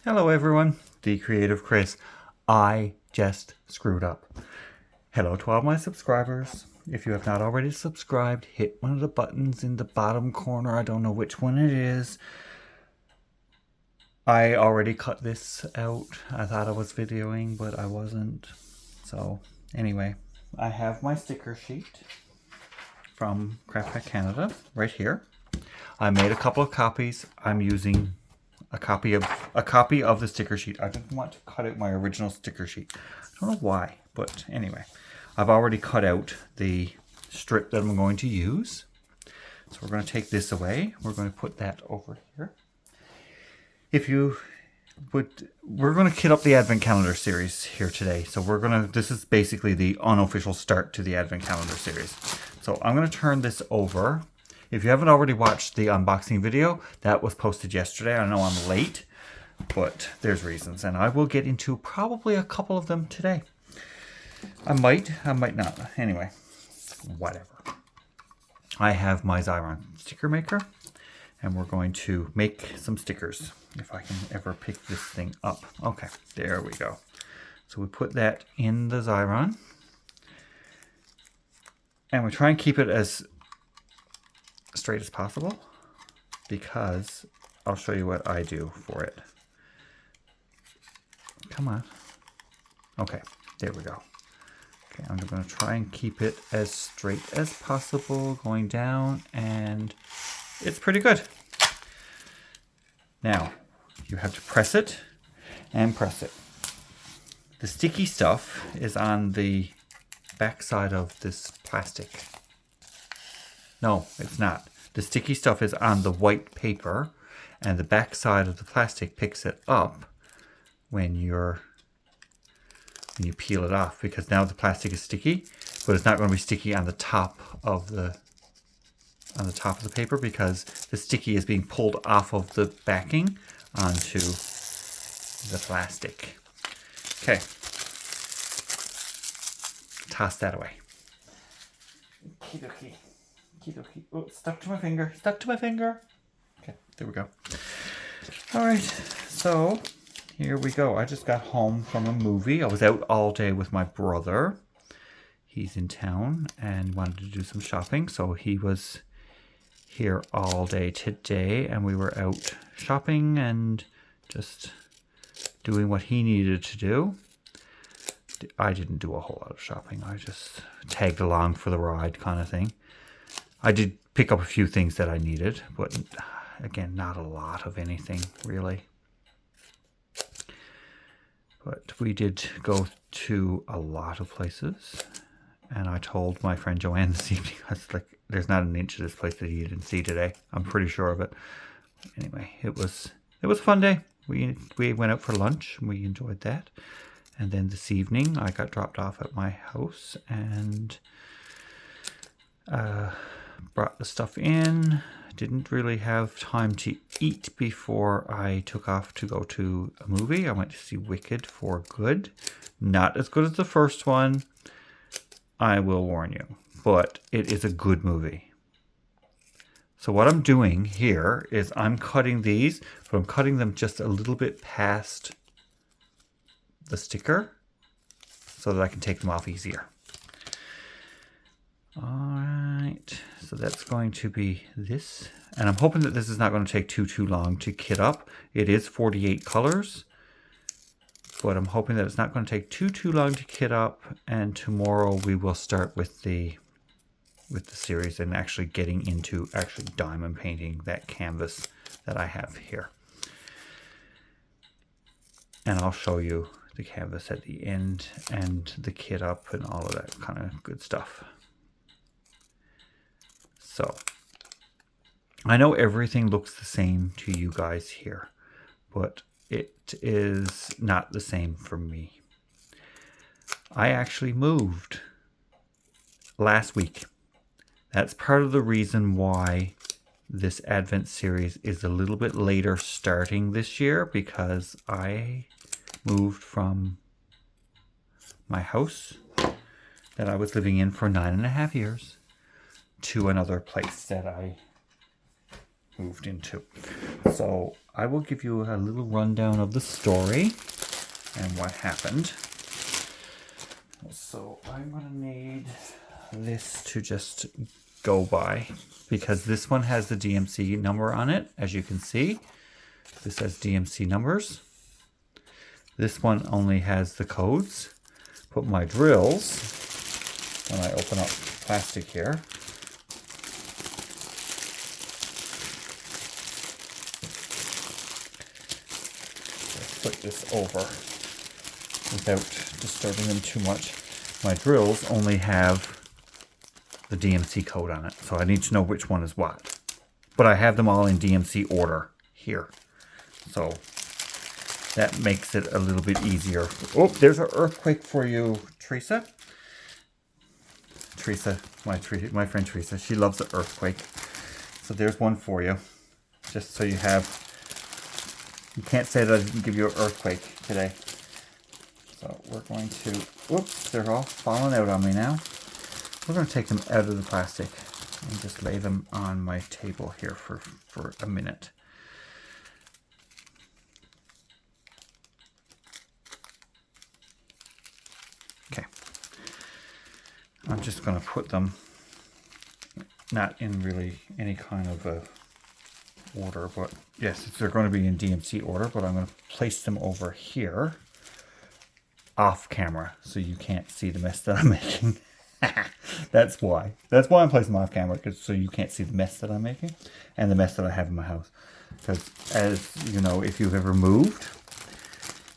Hello everyone, The Creative Chris. I just screwed up. Hello to all my subscribers. If you have not already subscribed, hit one of the buttons in the bottom corner. I don't know which one it is. I already cut this out. I thought I was videoing, but I wasn't. So anyway, I have my sticker sheet from Craft Pack Canada right here. I made a couple of copies. I'm using a copy of the sticker sheet. I didn't want to cut out my original sticker sheet. I don't know why, but anyway, I've already cut out the strip that I'm going to use. So we're going to take this away. We're going to put that over here. If you would, we're going to kit up the Advent Calendar series here today. So this is basically the unofficial start to the Advent Calendar series. So I'm going to turn this over. If you haven't already watched the unboxing video, that was posted yesterday. I know I'm late, but there's reasons. And I will get into probably a couple of them today. I might not. Anyway, whatever. I have my Xyron sticker maker, and we're going to make some stickers, if I can ever pick this thing up. Okay, there we go. So we put that in the Xyron, and we try and keep it as straight as possible, because I'll show you what I do for it. Come on. Okay, there we go. Okay, I'm going to try and keep it as straight as possible going down, and it's pretty good. Now, you have to press it and press it. The sticky stuff is on the back side of this plastic. No, it's not. The sticky stuff is on the white paper, and the back side of the plastic picks it up when you peel it off, because now the plastic is sticky, but it's not going to be sticky on the top of the paper, because the sticky is being pulled off of the backing onto the plastic. Okay. Toss that away. Okie dokie. Oh, stuck to my finger. Okay, there we go. All right, so here we go. I just got home from a movie. I was out all day with my brother. He's in town and wanted to do some shopping, so he was here all day today, and we were out shopping and just doing what he needed to do. I didn't do a whole lot of shopping. I just tagged along for the ride kind of thing. I did pick up a few things that I needed, but again, not a lot of anything really. But we did go to a lot of places, and I told my friend Joanne this evening, I was like, there's not an inch of this place that you didn't see today. I'm pretty sure of it. Anyway, it was a fun day. We went out for lunch, and we enjoyed that. And then this evening, I got dropped off at my house and brought the stuff in. Didn't really have time to eat before I took off to go to a movie. I went to see Wicked for Good. Not as good as the first one, I will warn you, but it is a good movie. So what I'm doing here is I'm cutting these, but I'm cutting them just a little bit past the sticker so that I can take them off easier. All right, so that's going to be this, and I'm hoping that this is not going to take too long to kit up. It is 48 colors, but I'm hoping that it's not going to take too long to kit up, and tomorrow we will start with the series and actually getting into diamond painting that canvas that I have here. And I'll show you the canvas at the end and the kit up and all of that kind of good stuff. So I know everything looks the same to you guys here, but it is not the same for me. I actually moved last week. That's part of the reason why this Advent series is a little bit later starting this year, because I moved from my house that I was living in for 9.5 years to another place that I moved into. So I will give you a little rundown of the story and what happened. So I'm going to need this to just go by, because this one has the DMC number on it, as you can see. This has DMC numbers. This one only has the codes. But my drills, when I open up plastic here, flip this over without disturbing them too much. My drills only have the DMC code on it, so I need to know which one is what. But I have them all in DMC order here, so that makes it a little bit easier. Oh, there's an earthquake for you, Teresa. Teresa, my friend Teresa, she loves an earthquake. So there's one for you, just so you have. You can't say that I didn't give you an earthquake today. So we're going to, whoops, they're all falling out on me now. We're going to take them out of the plastic and just lay them on my table here for a minute. Okay. I'm just going to put them not in really any kind of a order, but yes, they're going to be in DMC order, but I'm going to place them over here off camera so you can't see the mess that I'm making. That's why I'm placing them off camera, so you can't see the mess that I'm making and the mess that I have in my house. Because as you know, if you've ever moved,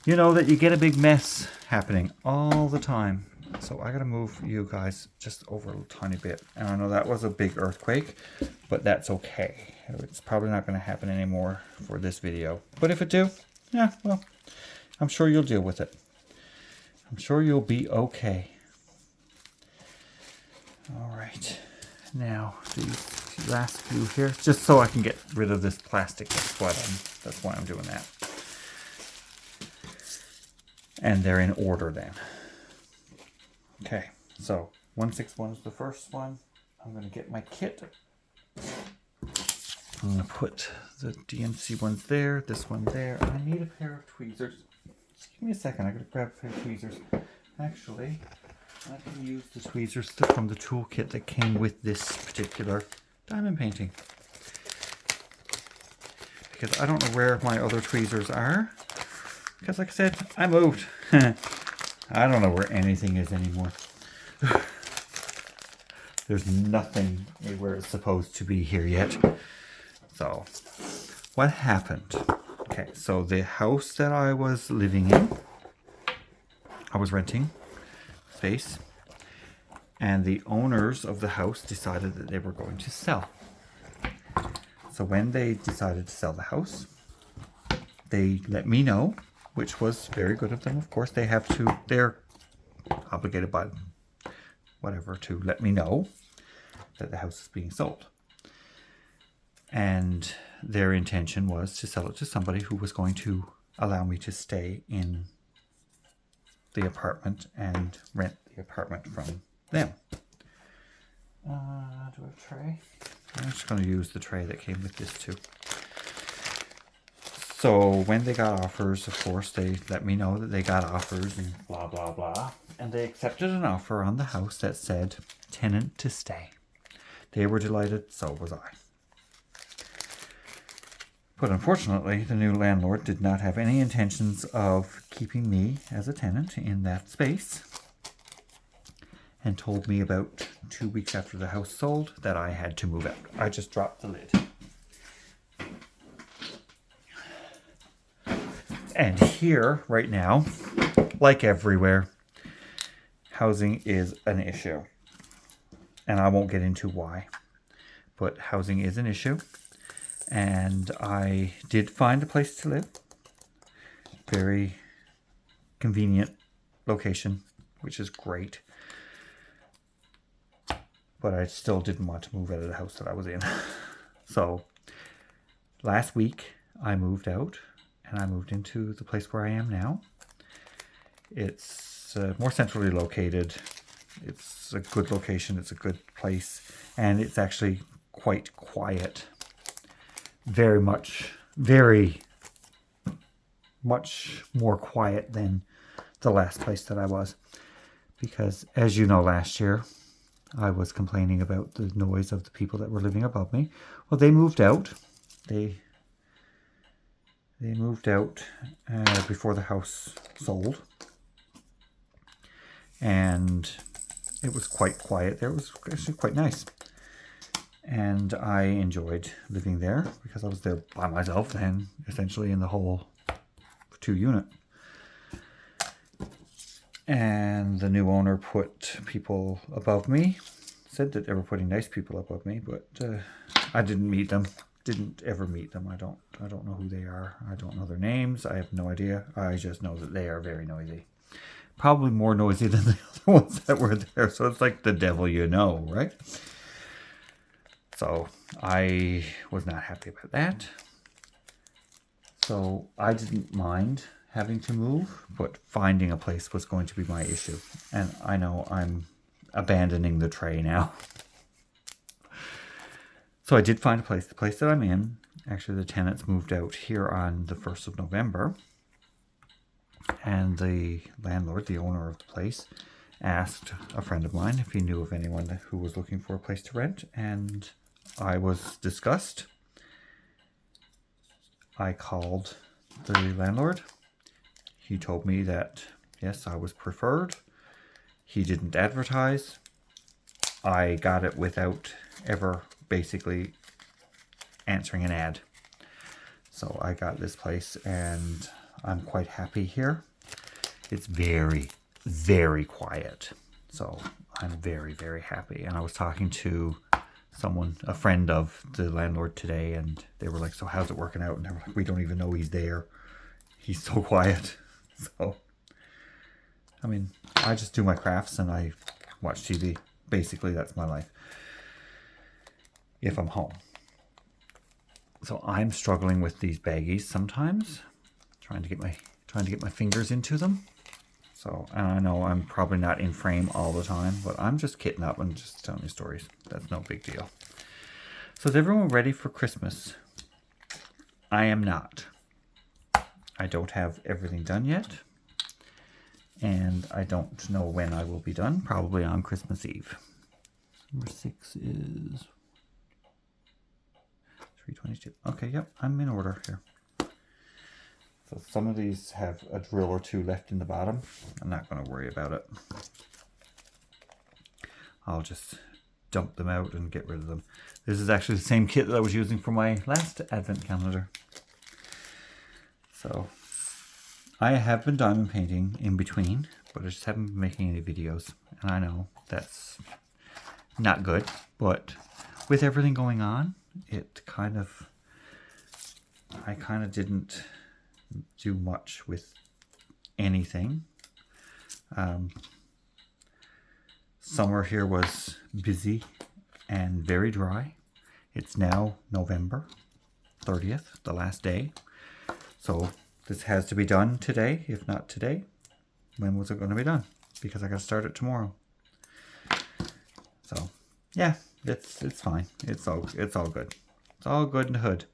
you know that you get a big mess happening all the time. So I gotta move you guys just over a tiny bit. And I know that was a big earthquake, but that's okay. It's probably not gonna happen anymore for this video. But if it do, yeah, well, I'm sure you'll deal with it. I'm sure you'll be okay. All right, now these last few here, just so I can get rid of this plastic. That's why I'm doing that. And they're in order then. Okay, so 161 is the first one. I'm going to get my kit. I'm going to put the DMC ones there, this one there. I need a pair of tweezers. Just give me a second, I got to grab a pair of tweezers. Actually, I can use the tweezers from the toolkit that came with this particular diamond painting. Because I don't know where my other tweezers are. Because like I said, I moved. I don't know where anything is anymore. There's nothing where it's supposed to be here yet. So, what happened? Okay, so the house that I was living in, I was renting space, and the owners of the house decided that they were going to sell. So when they decided to sell the house, they let me know, which was very good of them. Of course, they're obligated by whatever to let me know that the house is being sold. And their intention was to sell it to somebody who was going to allow me to stay in the apartment and rent the apartment from them. Do I have a tray? I'm just going to use the tray that came with this too. So when they got offers, of course, they let me know that they got offers and blah, blah, blah. And they accepted an offer on the house that said tenant to stay. They were delighted, so was I. But unfortunately, the new landlord did not have any intentions of keeping me as a tenant in that space, and told me about 2 weeks after the house sold that I had to move out. I just dropped the lid. And here, right now, like everywhere, housing is an issue. And I won't get into why, but housing is an issue. And I did find a place to live. Very convenient location, which is great. But I still didn't want to move out of the house that I was in. So last week I moved out and I moved into the place where I am now. It's more centrally located. It's a good location. It's a good place. And it's actually quite quiet. very much more quiet than the last place that I was. Because as you know, last year I was complaining about the noise of the people that were living above me. Well, they moved out. They moved out before the house sold. And it was quite quiet there. It was actually quite nice. And I enjoyed living there because I was there by myself then, essentially in the whole 2-unit. And the new owner put people above me. Said that they were putting nice people above me, but I didn't meet them. Didn't ever meet them. I don't know who they are. I don't know their names. I have no idea. I just know that they are very noisy. Probably more noisy than the other ones that were there. So it's like the devil you know, right? So I was not happy about that. So I didn't mind having to move, but finding a place was going to be my issue. And I know I'm abandoning the tray now. So I did find a place. The place that I'm in, actually the tenants moved out here on the 1st of November. And the landlord, the owner of the place, asked a friend of mine if he knew of anyone who was looking for a place to rent. And I was disgusted. I called the landlord. He told me that, yes, I was preferred. He didn't advertise. I got it without ever basically answering an ad. So I got this place and I'm quite happy here. It's very, very quiet. So I'm very, very happy. And I was talking to someone, a friend of the landlord today, and they were like, so how's it working out? And they were like, we don't even know he's there. He's so quiet. So, I mean, I just do my crafts and I watch TV. Basically, that's my life. If I'm home. So I'm struggling with these baggies sometimes. Trying to get my fingers into them. So, and I know I'm probably not in frame all the time, but I'm just kidding up and just telling you stories. That's no big deal. So is everyone ready for Christmas? I am not. I don't have everything done yet. And I don't know when I will be done. Probably on Christmas Eve. Number 6 is 322. Okay, yep, I'm in order here. So some of these have a drill or two left in the bottom. I'm not going to worry about it. I'll just dump them out and get rid of them. This is actually the same kit that I was using for my last advent calendar. So I have been diamond painting in between, but I just haven't been making any videos. And I know that's not good, but with everything going on, I kind of didn't do much with anything. Summer here was busy and very dry. It's now November 30th, the last day. So this has to be done today. If not today, when was it going to be done? Because I got to start it tomorrow. So yeah, it's fine. It's all good. It's all good in the hood.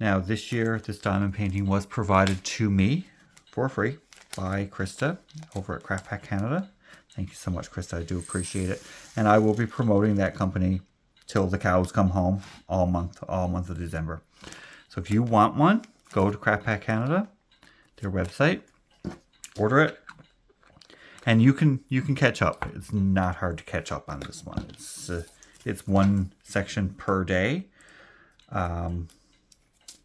Now this year, this diamond painting was provided to me for free by Krista over at Craft Pack Canada. Thank you so much, Krista. I do appreciate it. And I will be promoting that company till the cows come home all month of December. So if you want one, go to Craft Pack Canada, their website, order it, and you can catch up. It's not hard to catch up on this one. It's one section per day.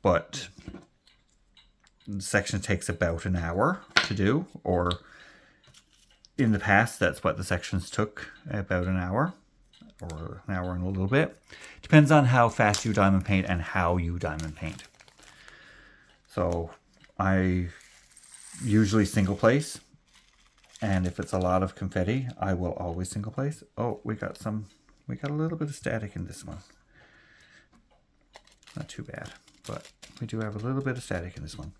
But the section takes about an hour to do, or in the past, that's what the sections took, about an hour, or an hour and a little bit. Depends on how fast you diamond paint and how you diamond paint. So I usually single place, and if it's a lot of confetti, I will always single place. Oh, we got a little bit of static in this one. Not too bad. But we do have a little bit of static in this one.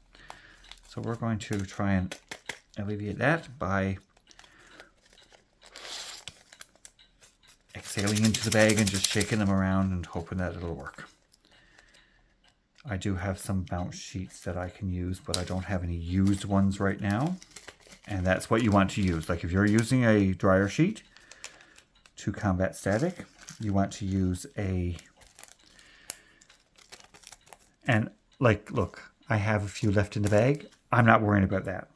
So we're going to try and alleviate that by exhaling into the bag and just shaking them around and hoping that it'll work. I do have some bounce sheets that I can use, but I don't have any used ones right now. And that's what you want to use. Like if you're using a dryer sheet to combat static, you want to use a... And like, look, I have a few left in the bag. I'm not worrying about that.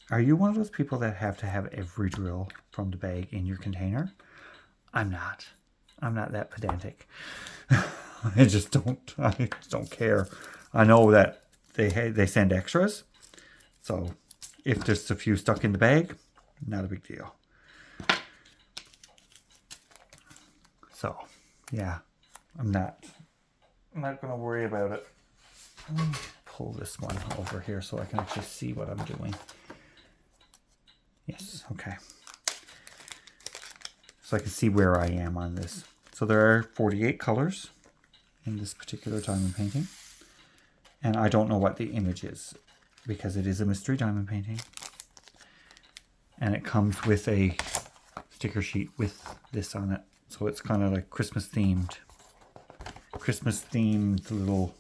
Are you one of those people that have to have every drill from the bag in your container? I'm not. I'm not that pedantic. I just don't care. I know that they send extras. So if there's a few stuck in the bag, not a big deal. So yeah, I'm not gonna worry about it. Let me pull this one over here so I can actually see what I'm doing. Yes, okay. So I can see where I am on this. So there are 48 colors in this particular diamond painting. And I don't know what the image is because it is a mystery diamond painting. And it comes with a sticker sheet with this on it. So it's kind of like Christmas themed little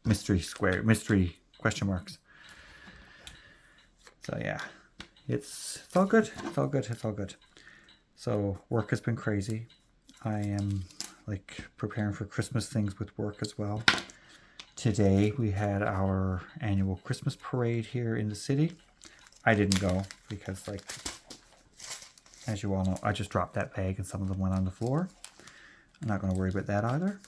mystery question marks. So yeah, it's all good. It's all good. It's all good. So work has been crazy. I am like preparing for Christmas things with work as well. Today we had our annual Christmas parade here in the city. I didn't go because, like, as you all know, I just dropped that bag and some of them went on the floor. I'm not going to worry about that either.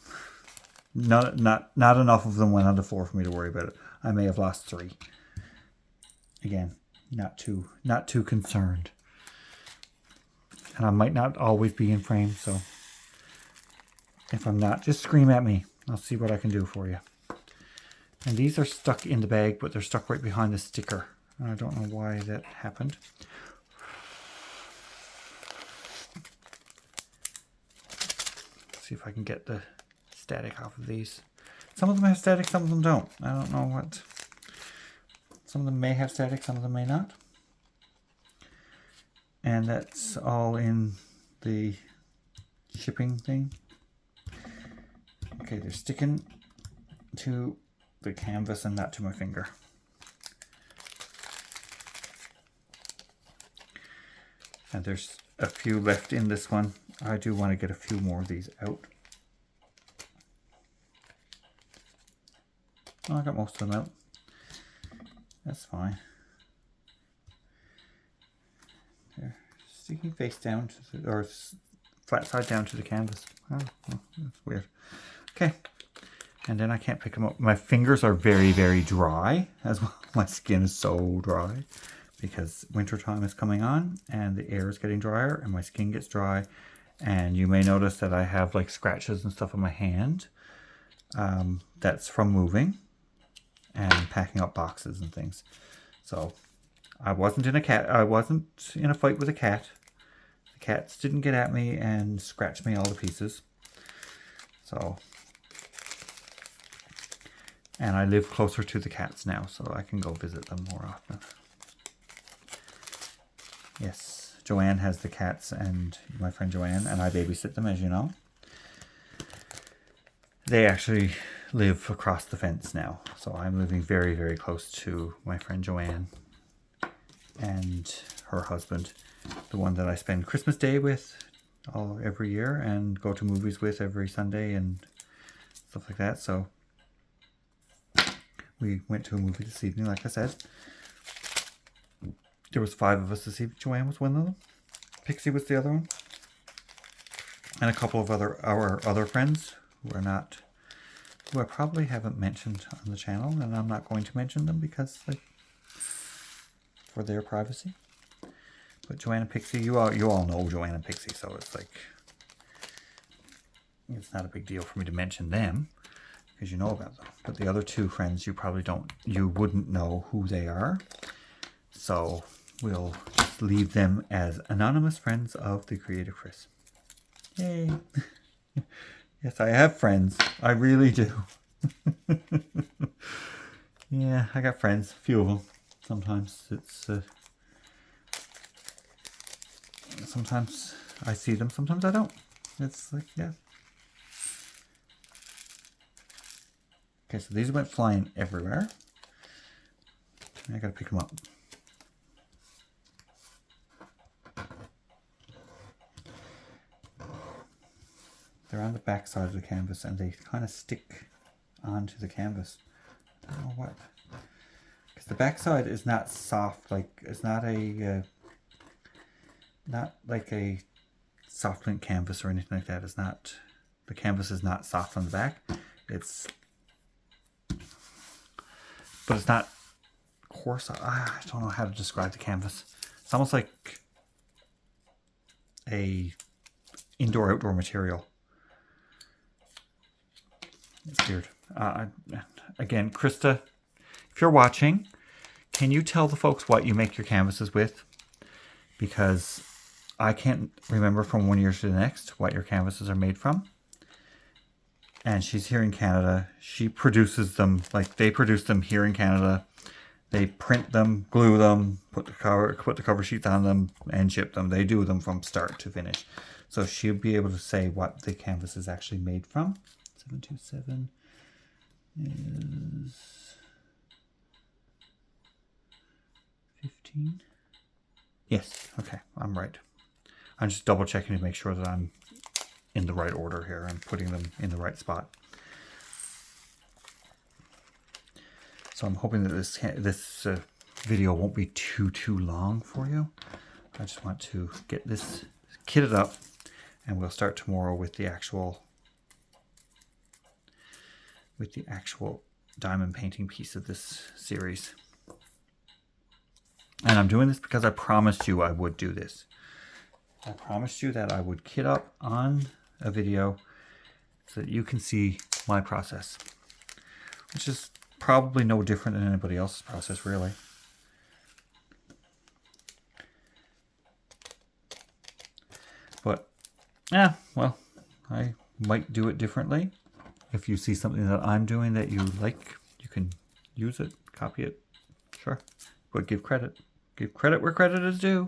Not enough of them went on the floor for me to worry about it. I may have lost 3. Again, not too concerned. And I might not always be in frame, so if I'm not, just scream at me. I'll see what I can do for you. And these are stuck in the bag, but they're stuck right behind the sticker. And I don't know why that happened. Let's see if I can get the static off of these. Some of them have static, some of them don't. I don't know what. Some of them may have static, some of them may not. And that's all in the shipping thing. Okay, they're sticking to the canvas and not to my finger. And there's a few left in this one. I do want to get a few more of these out. Oh, I got most of them out. That's fine. They're sticking face down to the, or flat side down to the canvas. Oh, that's weird. Okay. And then I can't pick them up. My fingers are very, very dry as well. My skin is so dry because winter time is coming on and the air is getting drier and my skin gets dry. And you may notice that I have like scratches and stuff on my hand. That's from moving and packing up boxes and things. So I wasn't in a fight with a cat. The cats didn't get at me and scratch me all to pieces. So, and I live closer to the cats now, so I can go visit them more often. Yes, Joanne has the cats, and my friend Joanne, and I babysit them, as you know. They actually live across the fence now, so I'm living very, very close to my friend Joanne and her husband, the one that I spend Christmas Day with every year and go to movies with every Sunday and stuff like that. So we went to a movie this evening, like I said. There was 5 of us this evening. Joanne was one of them. Pixie was the other one. And a couple of our other friends who I probably haven't mentioned on the channel, and I'm not going to mention them because for their privacy. But Joanne and Pixie, you all know Joanne and Pixie, so it's like it's not a big deal for me to mention them because you know about them. But the other 2 friends, you wouldn't know who they are. So we'll just leave them as anonymous friends of the Creative Chris. Yay! Yes, I have friends. I really do. Yeah, I got friends. A few of them. Sometimes it's... sometimes I see them, sometimes I don't. It's like, yeah. Okay, so these went flying everywhere. I gotta pick them up. They're on the back side of the canvas and they kind of stick onto the canvas. I don't know what. Because the back side is not soft, like it's not a not like a soft link canvas or anything like that. It's not, the canvas is not soft on the back. It's, but it's not coarse. I don't know how to describe the canvas. It's almost like a indoor-outdoor material. It's weird. Again, Krista, if you're watching, can you tell the folks what you make your canvases with? Because I can't remember from one year to the next what your canvases are made from. And she's here in Canada. She produces them, like they produce them here in Canada. They print them, glue them, put the cover sheets on them, and ship them. They do them from start to finish. So she'll be able to say what the canvas is actually made from. 727 is 15. Yes, okay, I'm right. I'm just double checking to make sure that I'm in the right order here. I'm putting them in the right spot. So I'm hoping that this video won't be too long for you. I just want to get this kitted up, and we'll start tomorrow with the actual diamond painting piece of this series. And I'm doing this because I promised you I would do this. I promised you that I would kit up on a video so that you can see my process, which is probably no different than anybody else's process, really. But, yeah, well, I might do it differently. If you see something that I'm doing that you like, you can use it, copy it, sure. But give credit. Give credit where credit is due.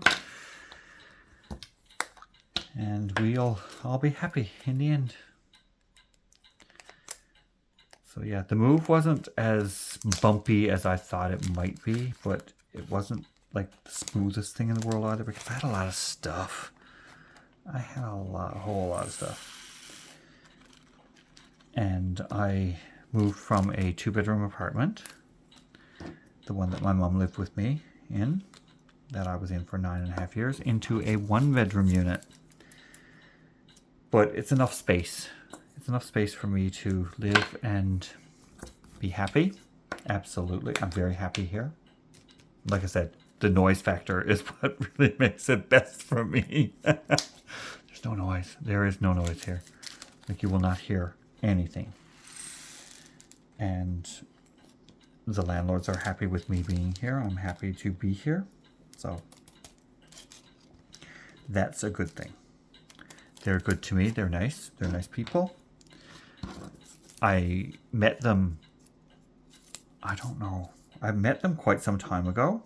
And we'll all be happy in the end. So yeah, the move wasn't as bumpy as I thought it might be, but it wasn't like the smoothest thing in the world either, because I had a lot of stuff. I had a whole lot of stuff. And I moved from a 2-bedroom apartment, the one that my mom lived with me in, that I was in for 9.5 years, into a 1-bedroom unit. But it's enough space. It's enough space for me to live and be happy. Absolutely. I'm very happy here. Like I said, the noise factor is what really makes it best for me. There's no noise. There is no noise here. Like, you will not hear anything. And the landlords are happy with me being here. I'm happy to be here. So that's a good thing. They're good to me. They're nice. They're nice people. I met them, I don't know. I met them quite some time ago,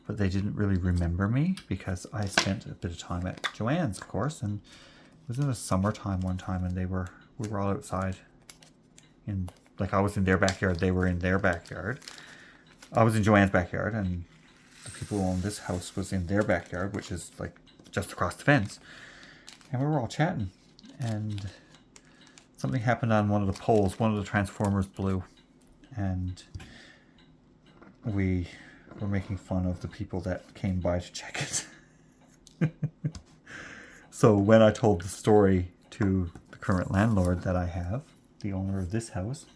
but they didn't really remember me because I spent a bit of time at Joann's, of course, and it was in the summertime one time, and we were all outside. In, like, I was in their backyard, they were in their backyard. I was in Joann's backyard, and the people who owned this house was in their backyard, which is like just across the fence. And we were all chatting, and something happened on one of the poles. One of the transformers blew, and we were making fun of the people that came by to check it. So when I told the story to the current landlord that I have, the owner of this house,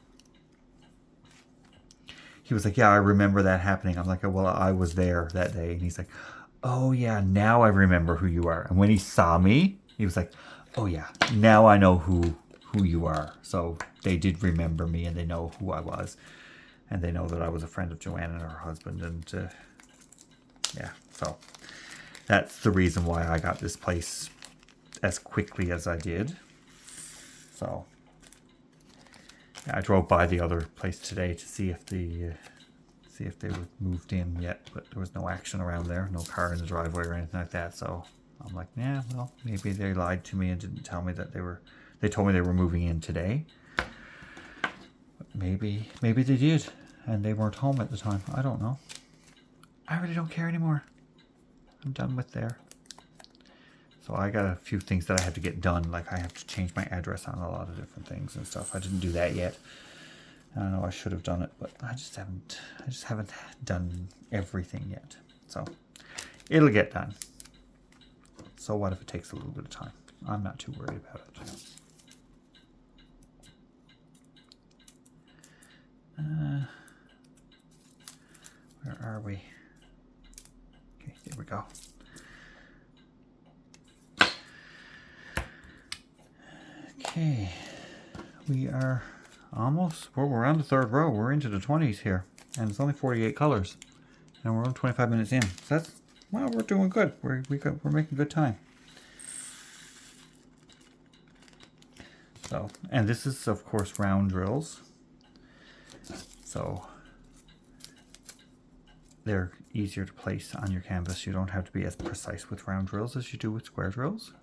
he was like, yeah, I remember that happening. I'm like, well, I was there that day. And he's like, oh yeah, now I remember who you are. And when he saw me, he was like, oh yeah, now I know who you are. So they did remember me, and they know who I was. And they know that I was a friend of Joanne and her husband. And yeah, so that's the reason why I got this place as quickly as I did. So yeah, I drove by the other place today to see if they were moved in yet, but there was no action around there, no car in the driveway or anything like that. So I'm like, yeah, well, maybe they lied to me and didn't tell me that they told me they were moving in today. maybe they did and they weren't home at the time. I don't know. I really don't care anymore. I'm done with there. So I got a few things that I had to get done. Like I have to change my address on a lot of different things and stuff. I didn't do that yet. I know I should have done it, but I just haven't done everything yet. So it'll get done. So what if it takes a little bit of time? I'm not too worried about it. Where are we? Okay, there we go. Okay, we are almost, well, we're on the third row. We're into the 20s here, and it's only 48 colors, and we're only 25 minutes in. So that's, well, we're doing good. We're making good time. So, and this is of course round drills. So they're easier to place on your canvas. You don't have to be as precise with round drills as you do with square drills.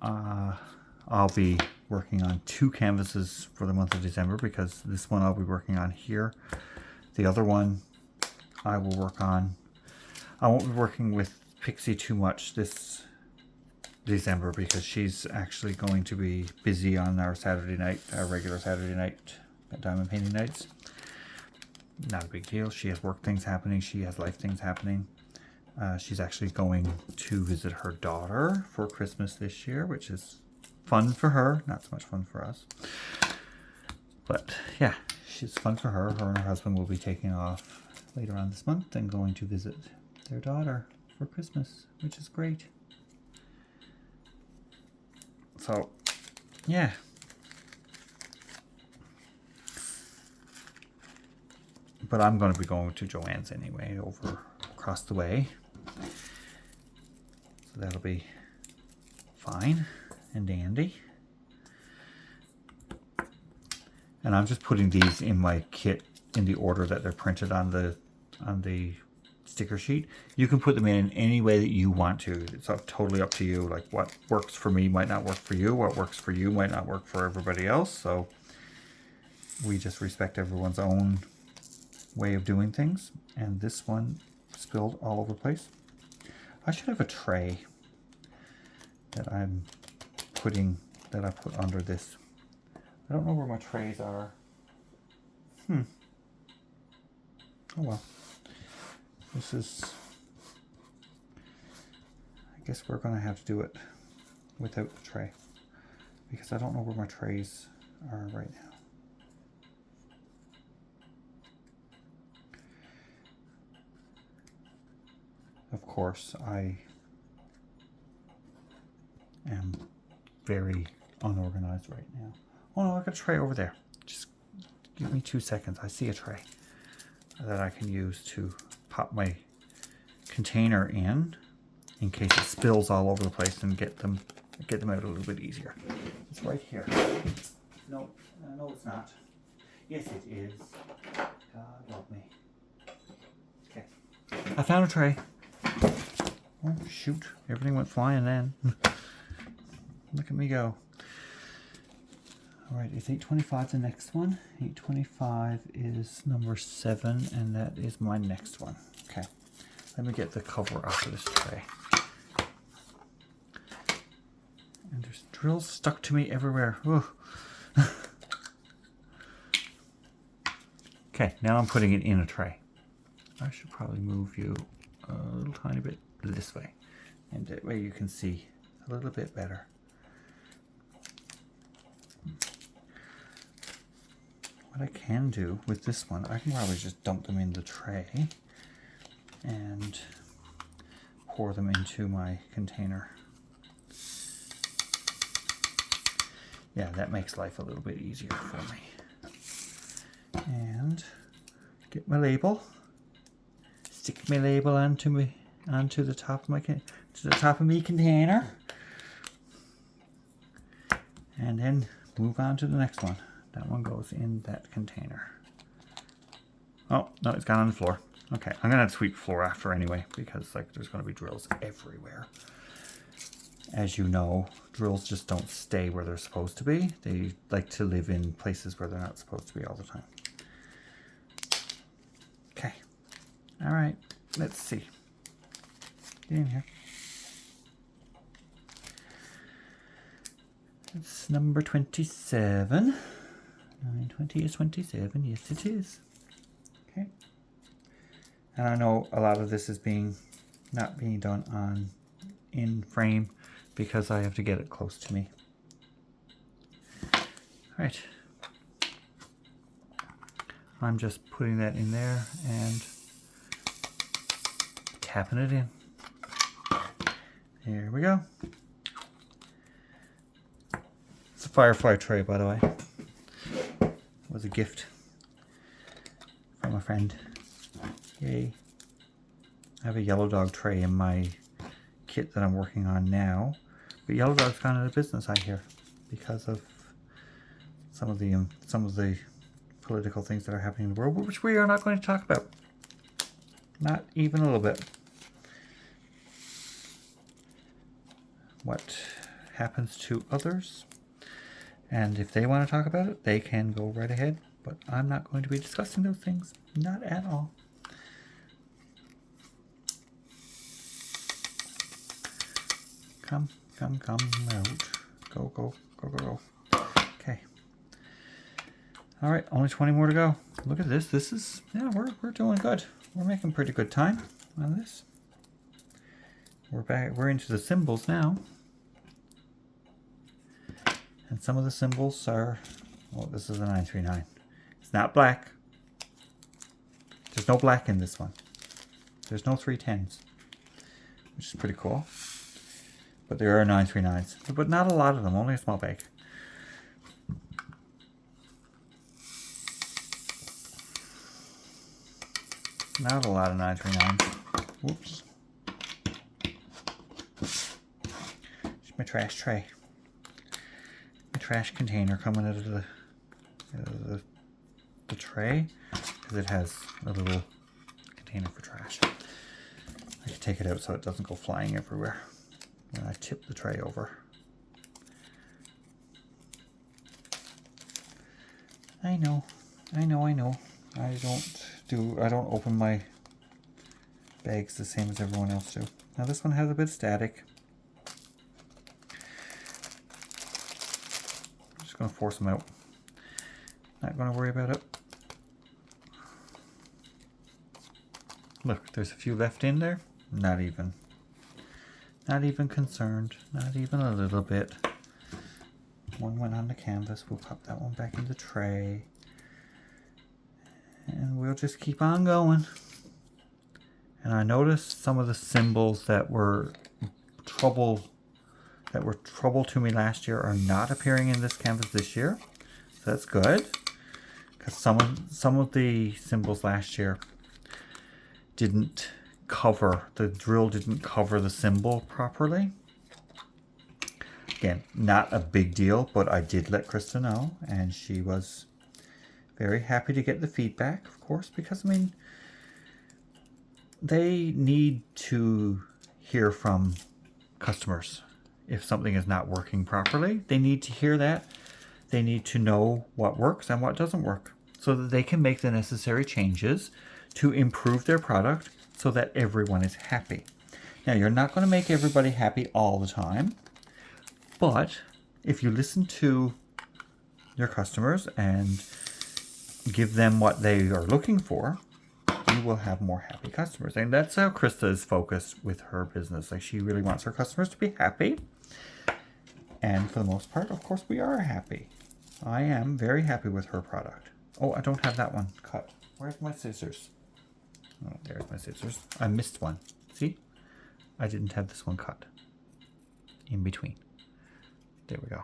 I'll be working on 2 canvases for the month of December because this one I'll be working on here. The other one I will work on. I won't be working with Pixie too much this December because she's actually going to be busy on our Saturday night, our regular Saturday night diamond painting nights. Not a big deal. She has work things happening. She has life things happening. She's actually going to visit her daughter for Christmas this year, which is fun for her. Not so much fun for us. But yeah, it's fun for her. Her and her husband will be taking off later on this month and going to visit their daughter for Christmas, which is great. So, yeah. But I'm going to be going to Joann's anyway, over across the way. So that'll be fine and dandy. And I'm just putting these in my kit in the order that they're printed on the sticker sheet. You can put them in any way that you want to. It's totally up to you. Like what works for me might not work for you. What works for you might not work for everybody else. So we just respect everyone's own way of doing things. And this one spilled all over the place. I should have a tray that I'm putting, that I put under this. I don't know where my trays are. Oh well. This is, I guess we're gonna have to do it without the tray because I don't know where my trays are right now. Of course, I am very unorganized right now. Oh no, I got a tray over there. Just give me 2 seconds. I see a tray that I can use to pop my container in case it spills all over the place and get them out a little bit easier. It's right here. No, no it's not. Yes it is. God love me. Okay. I found a tray. Oh shoot, everything went flying then. Look at me go. Alright, is 825 the next one? 825 is number 7, and that is my next one. Okay, let me get the cover off of this tray. And there's drills stuck to me everywhere. Okay, now I'm putting it in a tray. I should probably move you a little tiny bit this way, and that way you can see a little bit better. What I can do with this one, I can probably just dump them in the tray and pour them into my container. Yeah, that makes life a little bit easier for me. And get my label, stick my label onto the top of my container, and then move on to the next one. That one goes in that container. Oh, no, it's gone on the floor. Okay, I'm gonna have to sweep the floor after anyway because like there's gonna be drills everywhere. As you know, drills just don't stay where they're supposed to be. They like to live in places where they're not supposed to be all the time. Okay. All right. Let's see. Get in here. It's number 27. 920 is 27. Yes, it is. Okay. And I know a lot of this is not being done on in frame because I have to get it close to me. All right. I'm just putting that in there and tapping it in. There we go. It's a Firefly tray, by the way. It was a gift from a friend. Yay. I have a Yellow Dog tray in my kit that I'm working on now. But Yellow Dog's gone out of business, I hear, because of some of the political things that are happening in the world, which we are not going to talk about. Not even a little bit. What happens to others, and if they want to talk about it, they can go right ahead, but I'm not going to be discussing those things. Not at all. Come out. Go. Okay. All right, only 20 more to go. Look at this. This is, yeah, we're doing good. We're making pretty good time on this. We're back. We're into the symbols now. And some of the symbols are, well, this is a 939. It's not black. There's no black in this one. There's no 310s, which is pretty cool. But there are 939s, but not a lot of them, only a small bag. Not a lot of 939s. Whoops. It's my trash tray. My trash container coming out of the tray, because it has a little container for trash. I can take it out so it doesn't go flying everywhere when I tip the tray over. I know. I don't open my bags the same as everyone else do. Now this one has a bit of static. I'm just going to force them out. Not going to worry about it. Look, there's a few left in there. Not even concerned. Not even a little bit. One went on the canvas. We'll pop that one back in the tray. And we'll just keep on going. And I noticed some of the symbols that were trouble to me last year are not appearing in this canvas this year. So that's good. Because some of the symbols last year didn't cover, the drill didn't cover the symbol properly. Again, not a big deal, but I did let Krista know, and she was very happy to get the feedback, of course, because, I mean, they need to hear from customers if something is not working properly. They need to hear that. They need to know what works and what doesn't work so that they can make the necessary changes to improve their product so that everyone is happy. Now, you're not going to make everybody happy all the time, but if you listen to your customers and give them what they are looking for, you will have more happy customers. And that's how Krista is focused with her business. Like, she really wants her customers to be happy. And for the most part, of course, we are happy. I am very happy with her product. Oh, I don't have that one cut. Where's my scissors? Oh, there's my scissors. I missed one. See? I didn't have this one cut in between. There we go.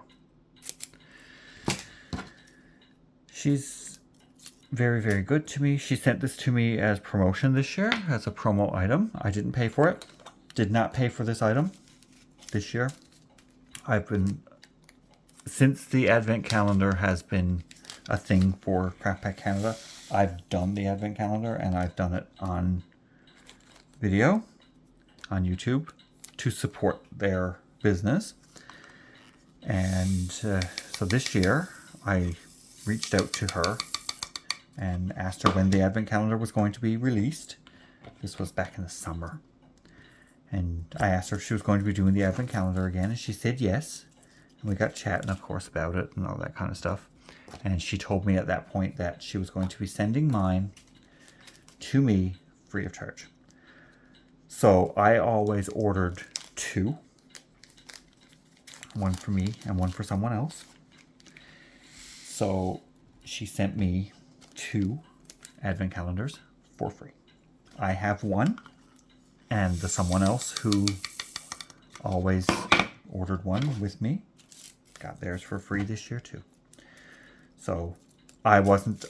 She's very, very good to me. She sent this to me as promotion this year, as a promo item. I didn't pay for it. Did not pay for this item this year. Since the Advent calendar has been a thing for Craft Pack Canada, I've done the Advent calendar, and I've done it on video, on YouTube, to support their business. And so this year I reached out to her and asked her when the advent calendar was going to be released. This was back in the summer. And I asked her if she was going to be doing the advent calendar again, and she said yes. And we got chatting, of course, about it and all that kind of stuff. And she told me at that point that she was going to be sending mine to me free of charge. So I always ordered 2. One for me and one for someone else. So she sent me 2 advent calendars for free. I have one, and the someone else who always ordered one with me got theirs for free this year too. So I wasn't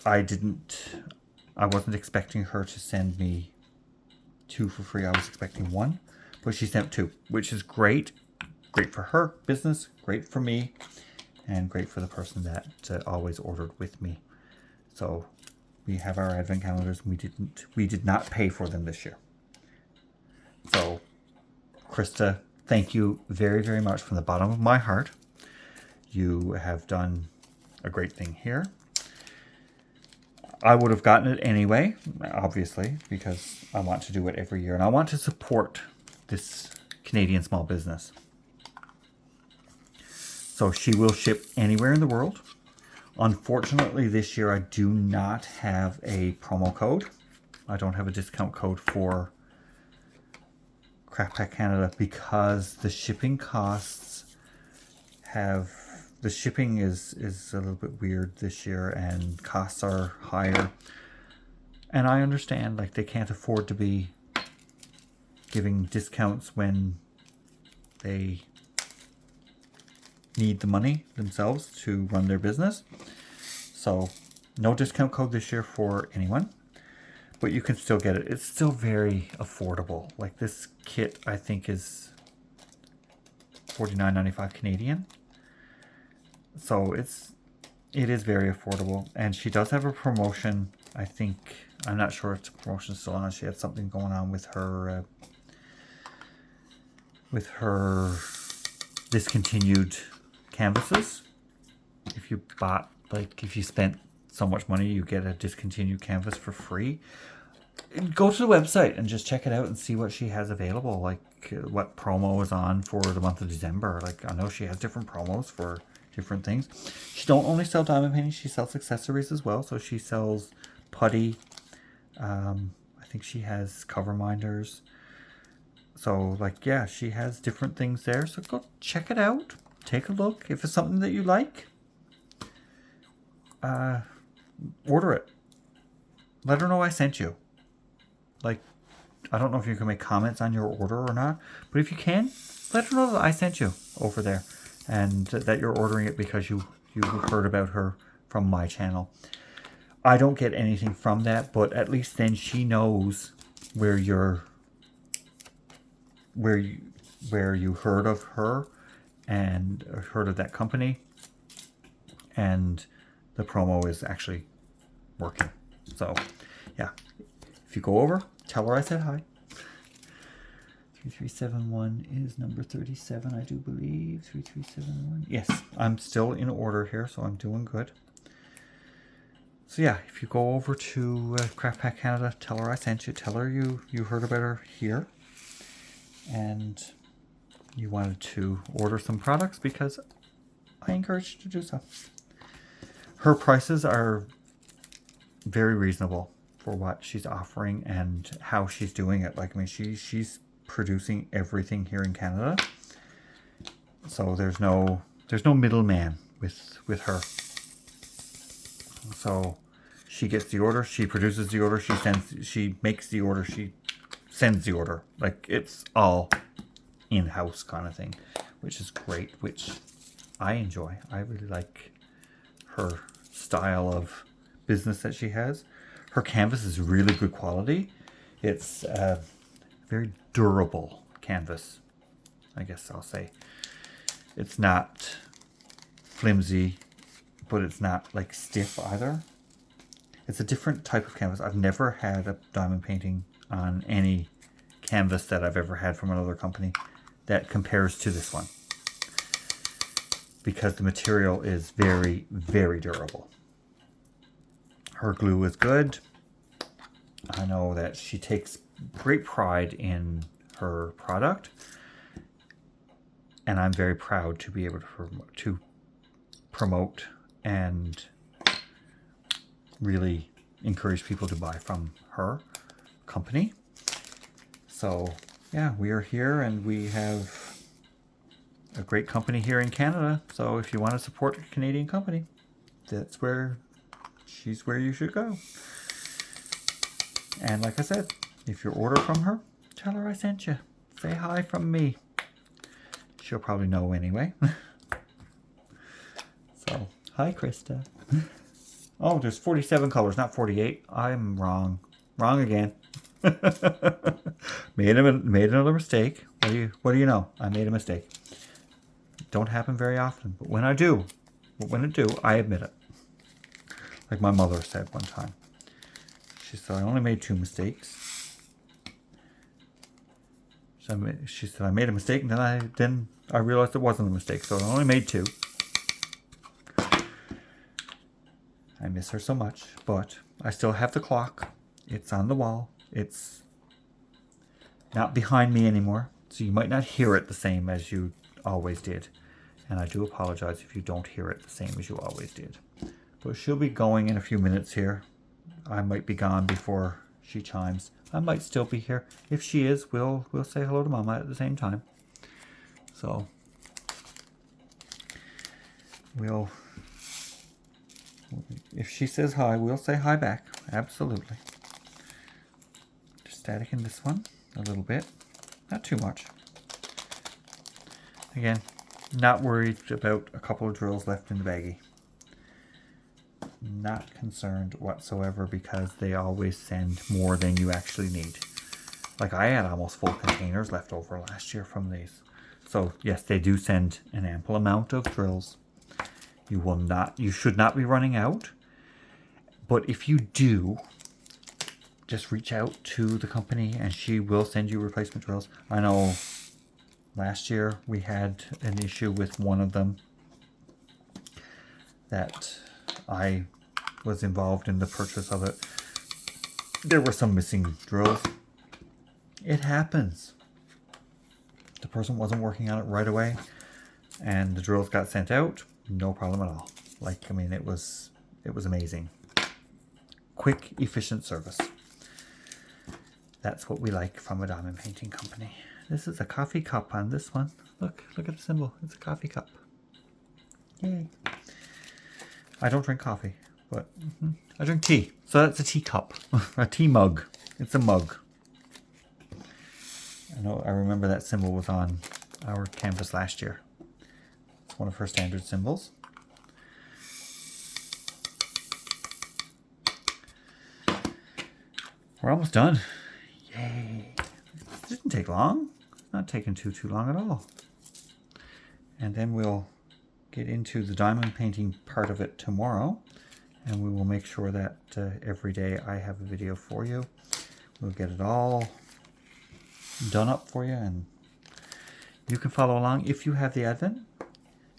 expecting her to send me 2 for free. I was expecting 1, but she sent 2, which is great. Great for her business, great for me, and great for the person that always ordered with me. So we have our advent calendars. We did not pay for them this year. So Krista, thank you very, very much from the bottom of my heart. You have done a great thing here. I would have gotten it anyway, obviously, because I want to do it every year and I want to support this Canadian small business. So she will ship anywhere in the world. Unfortunately, this year I do not have a promo code. I don't have a discount code for Craft Pack Canada because the shipping costs the shipping is a little bit weird this year and costs are higher. And I understand, like, they can't afford to be giving discounts when they need the money themselves to run their business. So no discount code this year for anyone, but you can still get it. It's still very affordable. Like, this kit I think is $49.95 Canadian. So it is very affordable, and she does have a promotion. I think, I'm not sure if the promotion's still on. She had something going on with her discontinued canvases. If you bought, like, if you spent so much money, you get a discontinued canvas for free. Go to the website and just check it out and see what she has available, like what promo is on for the month of December. Like, I know she has different promos for different things. She don't only sell diamond painting, she sells accessories as well. So she sells putty. I think she has cover minders. So, like, yeah, she has different things there. So go check it out. Take a look. If it's something that you like, order it. Let her know I sent you. Like, I don't know if you can make comments on your order or not, but if you can, let her know that I sent you over there and that you're ordering it because you heard about her from my channel. I don't get anything from that, but at least then she knows where you heard of her and heard of that company, and the promo is actually working. So yeah, if you go over, tell her I said hi. 3371 is number 37, I do believe. 3371. Yes, I'm still in order here, so I'm doing good. So yeah, if you go over to Craft Pack Canada, tell her I sent you. Tell her you heard about her here, and you wanted to order some products because I encouraged you to do so. Her prices are very reasonable for what she's offering and how she's doing it. Like, I mean, she's producing everything here in Canada, so there's no middleman with her. So she gets the order, she produces the order, she makes the order, she sends the order. Like, it's all in-house kind of thing, which is great, which I enjoy. I really like her style of business that she has. Her canvas is really good quality. It's a very durable canvas, I guess I'll say. It's not flimsy, but it's not like stiff either. It's a different type of canvas. I've never had a diamond painting on any canvas that I've ever had from another company that compares to this one. because the material is very, very durable. Her glue is good. I know that she takes great pride in her product, and I'm very proud to be able to promote and really encourage people to buy from her company. So yeah, we are here and we have a great company here in Canada. So if you want to support a Canadian company, she's where you should go. And like I said, if you order from her, tell her I sent you. Say hi from me. She'll probably know anyway. So, hi Krista. Oh, there's 47 colors, not 48. I'm wrong. Wrong again. Made another mistake. What do you know? I made a mistake. Don't happen very often, but when I do, I admit it. Like my mother said one time. She said I only made 2 mistakes. She said I made a mistake, and then I realized it wasn't a mistake, so I only made 2. I miss her so much, but I still have the clock. It's on the wall. It's not behind me anymore, so you might not hear it the same as you always did. And I do apologize if you don't hear it the same as you always did. But she'll be going in a few minutes here. I might be gone before she chimes. I might still be here. If she is, we'll say hello to Mama at the same time. So if she says hi, we'll say hi back. Absolutely. Just staticking this one a little bit. Not too much. Again, not worried about a couple of drills left in the baggie. Not concerned whatsoever because they always send more than you actually need. Like I had almost full containers left over last year from these. So yes, they do send an ample amount of drills. You should not be running out. But if you do, just reach out to the company and she will send you replacement drills. I know last year we had an issue with one of them that I was involved in the purchase of it. There were some missing drills. It happens. The person wasn't working on it right away and the drills got sent out. No problem at all. Like, I mean, it was amazing. Quick, efficient service. That's what we like from a diamond painting company. This is a coffee cup on this one. Look at the symbol. It's a coffee cup. Yay. I don't drink coffee, but I drink tea. So that's a tea cup, a tea mug. It's a mug. I remember that symbol was on our canvas last year. It's one of her standard symbols. We're almost done. Yay. It didn't take long. It's not taking too long at all. And then we'll get into the diamond painting part of it tomorrow. And we will make sure that every day I have a video for you. We'll get it all done up for you. And you can follow along if you have the Advent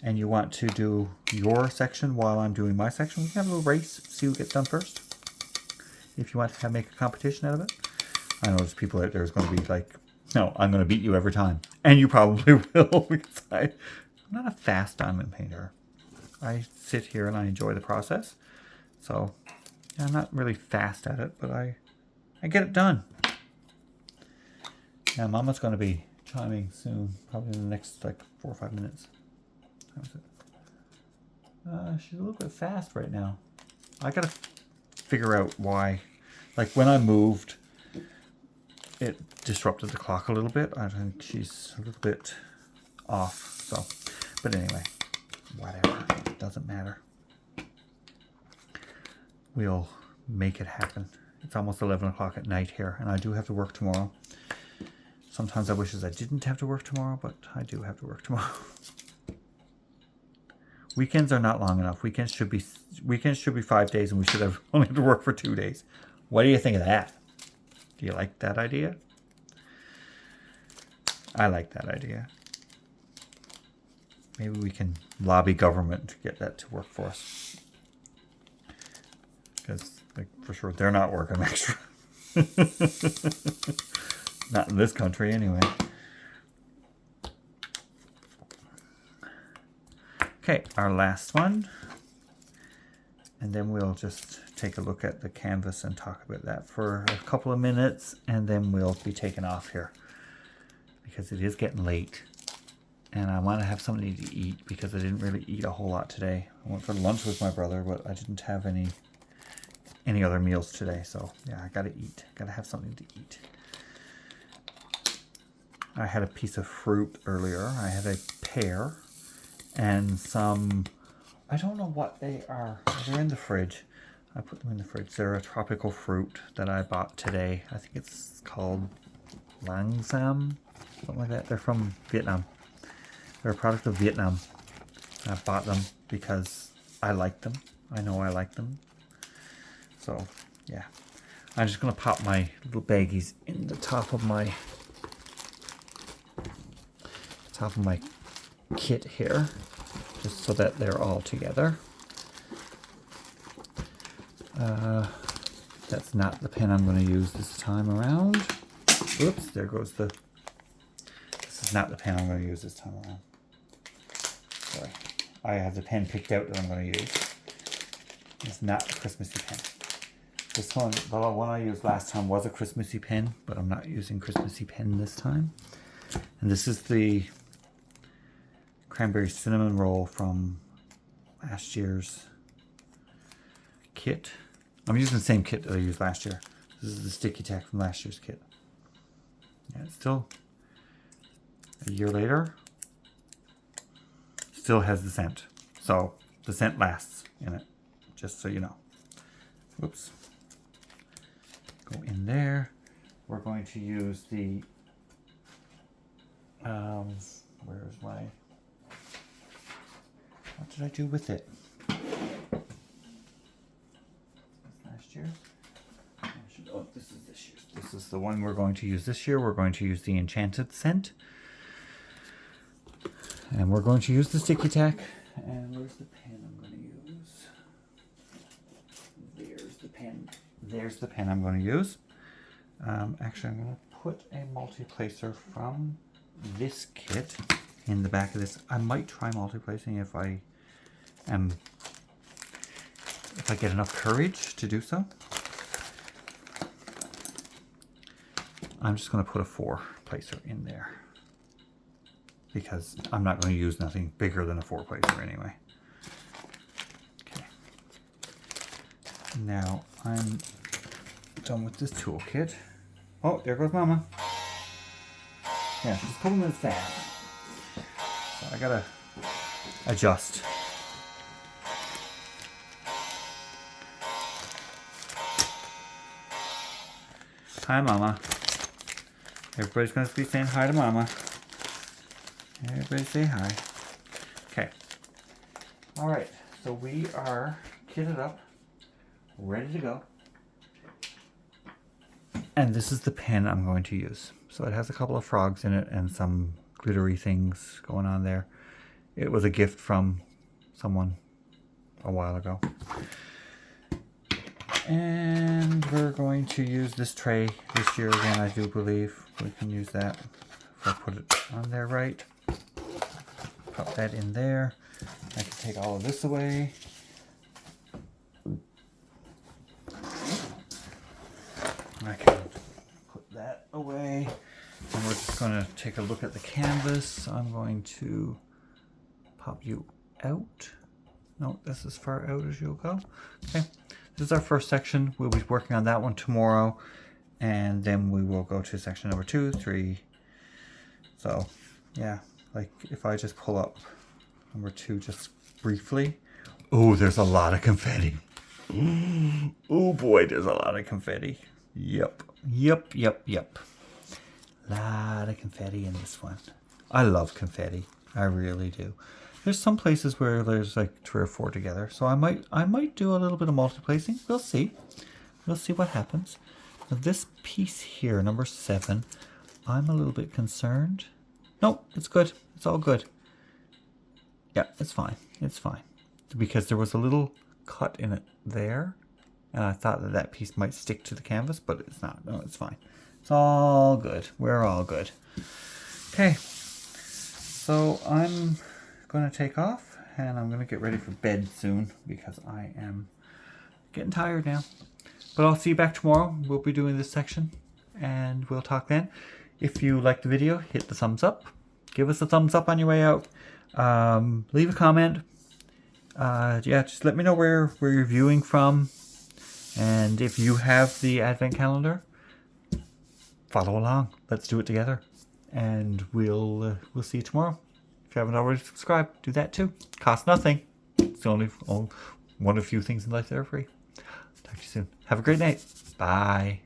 and you want to do your section while I'm doing my section. We can have a little race, see who gets done first. If you want to make a competition out of it. I know there's people out there who's going to be like, no, I'm going to beat you every time. And you probably will because I'm not a fast diamond painter. I sit here and I enjoy the process. So yeah, I'm not really fast at it, but I get it done. Now Mama's going to be chiming soon, probably in the next like 4 or 5 minutes. How is it? She's a little bit fast right now. I got to figure out why. Like when I moved, it disrupted the clock a little bit. I think she's a little bit off. So, but anyway, whatever. It doesn't matter. We'll make it happen. It's almost 11 o'clock at night here, and I do have to work tomorrow. Sometimes I wish I didn't have to work tomorrow, but I do have to work tomorrow. Weekends are not long enough. Weekends should be 5 days, and we should have only have to work for 2 days. What do you think of that? Do you like that idea? I like that idea. Maybe we can lobby government to get that to work for us. Because, like, for sure, they're not working extra. Not in this country, anyway. Okay, our last one. And then we'll just take a look at the canvas and talk about that for a couple of minutes. And then we'll be taking off here. Because it is getting late. And I want to have something to eat because I didn't really eat a whole lot today. I went for lunch with my brother, but I didn't have any other meals today. So yeah, I gotta eat. Gotta have something to eat. I had a piece of fruit earlier. I had a pear and some, I don't know what they are. They're in the fridge. I put them in the fridge. They're a tropical fruit that I bought today. I think it's called lang sam, something like that. They're from Vietnam. They're a product of Vietnam. I bought them because I like them. I know I like them. So, yeah. I'm just going to pop my little baggies in the top of my kit here, just so that they're all together. That's not the pen I'm going to use this time around. Oops, there goes the... This is not the pen I'm going to use this time around. Sorry. I have the pen picked out that I'm going to use. It's not a Christmassy pen. This one, the one I used last time was a Christmassy pen, but I'm not using Christmassy pen this time. And this is the cranberry cinnamon roll from last year's kit. I'm using the same kit that I used last year. This is the sticky tack from last year's kit. Yeah, it's still a year later. Still has the scent. So the scent lasts in it, just so you know. Whoops. Go in there. We're going to use the, where's my, what did I do with it? Last year? Oh, this is this year's. This is the one we're going to use this year. We're going to use the Enchanted scent. And we're going to use the sticky tack. And where's the pen I'm going to use? There's the pen. There's the pen I'm going to use. Actually, I'm going to put a multi-placer from this kit in the back of this. I might try multi-placing if I get enough courage to do so. I'm just going to put a 4-placer in there because I'm not going to use nothing bigger than a 4-placer anyway. Okay. Now I'm done with this toolkit. Oh, there goes Mama. Yeah, she's pulling this fast. So I gotta adjust. Hi, Mama. Everybody's gonna be saying hi to Mama. Everybody say hi. Okay. All right. So we are kitted up, ready to go. And this is the pen I'm going to use. So it has a couple of frogs in it and some glittery things going on there. It was a gift from someone a while ago. And we're going to use this tray this year again, I do believe. We can use that if I put it on there right. Pop that in there. I can take all of this away. I can put that away. And we're just going to take a look at the canvas. I'm going to pop you out. No, that's as far out as you'll go. Okay. This is our first section. We'll be working on that one tomorrow. And then we will go to section number 2, 3. So, yeah. Like, if I just pull up number 2 just briefly. Oh, there's a lot of confetti. Oh boy, there's a lot of confetti. Yep. Lot of confetti in this one. I love confetti. I really do. There's some places where there's like 3 or 4 together. So I might do a little bit of multi-placing. We'll see. We'll see what happens. Now this piece here, number 7, I'm a little bit concerned. Nope, it's good. It's all good. Yeah, it's fine. It's fine. Because there was a little cut in it there. And I thought that that piece might stick to the canvas, but it's not. No, it's fine. It's all good. We're all good. Okay. So I'm going to take off and I'm going to get ready for bed soon because I am getting tired now. But I'll see you back tomorrow. We'll be doing this section and we'll talk then. If you like the video, hit the thumbs up. Give us a thumbs up on your way out. Leave a comment. Yeah, just let me know where you're viewing from. And if you have the advent calendar, follow along. Let's do it together. And we'll see you tomorrow. If you haven't already subscribed, do that too. Costs nothing. It's the only one of few things in life that are free. Talk to you soon. Have a great night. Bye.